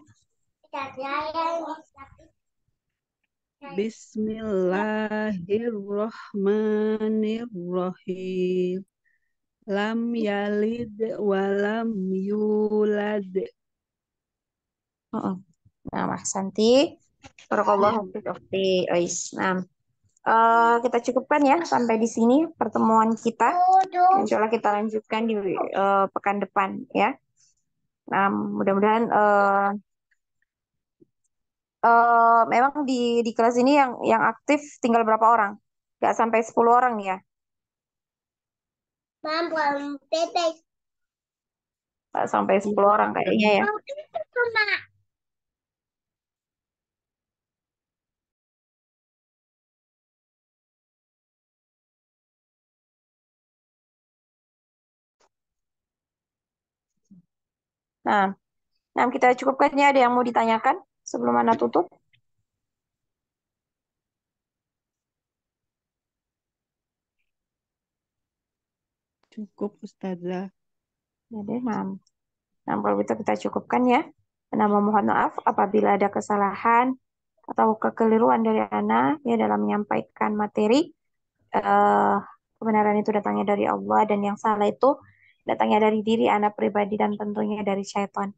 Bismillahirrahmanirrahim. Lam yalid walam yulad. Nah, Santi. Barakallahu fiik, Ukhti Ais. Nah, kita cukupkan ya sampai di sini pertemuan kita. Insya Allah kita lanjutkan di pekan depan ya. Nah, mudah-mudahan memang di kelas ini yang aktif tinggal berapa orang? Nggak sampai 10 orang ya. Nggak sampai 10 orang kayaknya ya. Nah, kita cukupkan ya. Ada yang mau ditanyakan sebelum Ana tutup? Cukup Ustazah. Ya deh, nah, kalau gitu kita cukupkan ya. Ana mohon maaf apabila ada kesalahan atau kekeliruan dari Ana ya dalam menyampaikan materi. eh Kebenaran itu datangnya dari Allah dan yang salah itu datangnya dari diri Ana pribadi dan tentunya dari syaitan.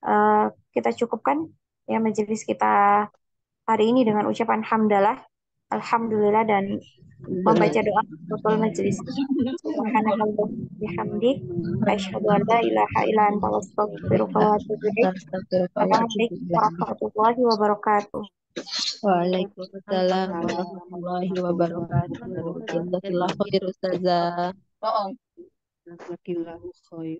Eh, kita cukupkan ya majelis kita hari ini dengan ucapan hamdalah, alhamdulillah, dan membaca doa betul majelis. Subhanakallahumma bihamdik asyhadu an la ilaha illa anta astaghfiruka wa atubu ilaik. Assalamualaikum warahmatullahi wabarakatuh. Waalaikumsalam warahmatullahi wabarakatuh. Jazakallah khair Ustazah. Jazakallahu khair.